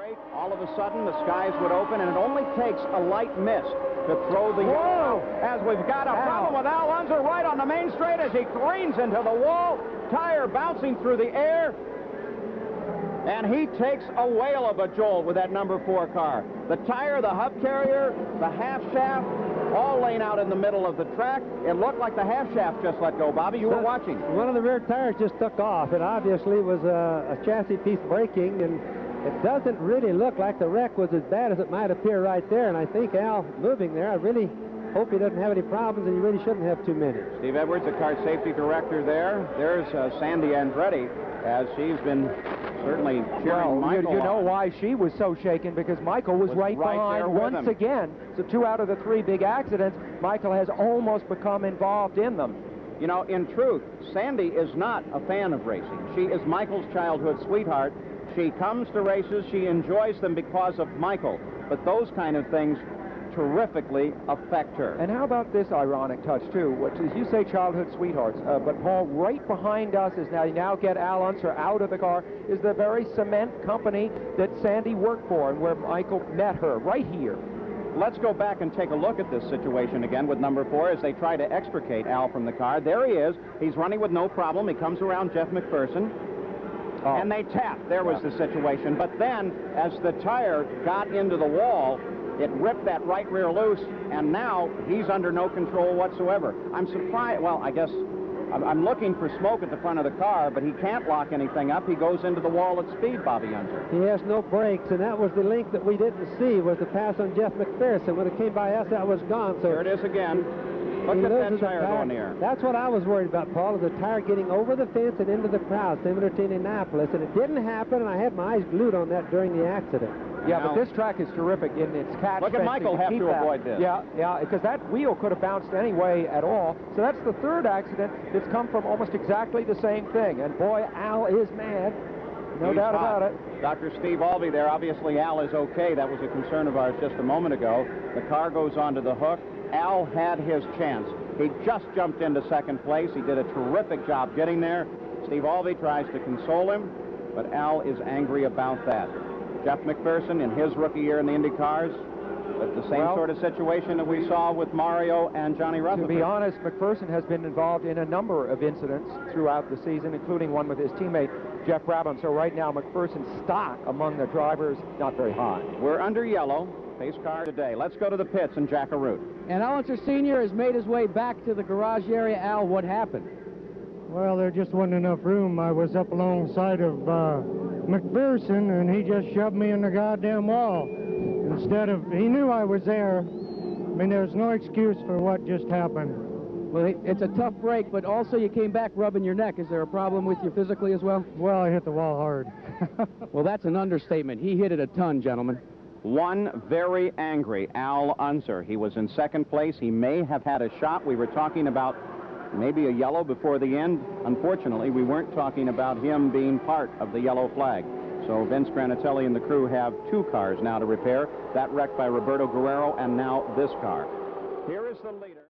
straight, all of a sudden the skies would open, and it only takes a light mist to throw the Whoa! As we've got a problem with Al Unser right on the main straight as he careens into the wall, tire bouncing through the air, and he takes a whale of a jolt with that number 4 car. The tire, the hub carrier, the half shaft, all laying out in the middle of the track. It looked like the half shaft just let go. Bobby, you were watching. One of the rear tires just took off. It obviously was a chassis piece breaking, and it doesn't really look like the wreck was as bad as it might appear right there. And I think Al moving there, I really hope he doesn't have any problems, and he really shouldn't have too many. Steve Edwards, the car safety director there. There's Sandy Andretti, as she's been certainly cheering Michael you know on. why she was so shaken, because Michael was right behind once again. So 2 out of the 3 big accidents, Michael has almost become involved in them. You know, in truth, Sandy is not a fan of racing. She is Michael's childhood sweetheart. She comes to races, she enjoys them because of Michael. But those kind of things terrifically affect her. And how about this ironic touch, too, which is, you say childhood sweethearts, but Paul, right behind us is now get Al Unser out of the car, is the very cement company that Sandy worked for and where Michael met her, right here. Let's go back and take a look at this situation again with number 4 as they try to extricate Al from the car. There he is. He's running with no problem. He comes around Jeff MacPherson. Oh. And they tap. There was the situation. But then, as the tire got into the wall, it ripped that right rear loose, and now he's under no control whatsoever. I'm surprised. Well, I guess I'm looking for smoke at the front of the car, but he can't lock anything up. He goes into the wall at speed, Bobby Unser. He has no brakes, and that was the link that we didn't see, was the pass on Jeff MacPherson. When it came by us, that was gone. So here it is again. Look at that tire going here. That's what I was worried about, Paul, is the tire getting over the fence and into the crowd, similar to Indianapolis, and it didn't happen, and I had my eyes glued on that during the accident. Yeah, but this track is terrific in its catch. Look at Michael have to avoid this. Yeah, because that wheel could have bounced any way at all. So that's the 3rd accident that's come from almost exactly the same thing. And boy, Al is mad. No doubt about it. Dr. Steve Albee there. Obviously, Al is okay. That was a concern of ours just a moment ago. The car goes onto the hook. Al had his chance. He just jumped into 2nd place. He did a terrific job getting there. Steve Albee tries to console him, but Al is angry about that. Jeff MacPherson in his rookie year in the IndyCars, but the same sort of situation that we saw with Mario and Johnny Rutherford. To be honest, MacPherson has been involved in a number of incidents throughout the season, including one with his teammate, Jeff Brabham. So right now, MacPherson's stock among the drivers, not very high. We're under yellow. Pace car today. Let's go to the pits and Jack a Root. And Unser Sr. has made his way back to the garage area. Al, what happened? Well, there just wasn't enough room. I was up alongside of MacPherson, and he just shoved me in the goddamn wall. Instead of, he knew I was there. I mean, there's no excuse for what just happened. Well, it's a tough break, but also you came back rubbing your neck. Is there a problem with you physically as well? Well, I hit the wall hard. Well, that's an understatement. He hit it a ton, gentlemen. One very angry Al Unser. He was in 2nd place. He may have had a shot. We were talking about maybe a yellow before the end. Unfortunately, we weren't talking about him being part of the yellow flag. So Vince Granatelli and the crew have 2 cars now to repair. That wreck by Roberto Guerrero, and now this car. Here is the leader.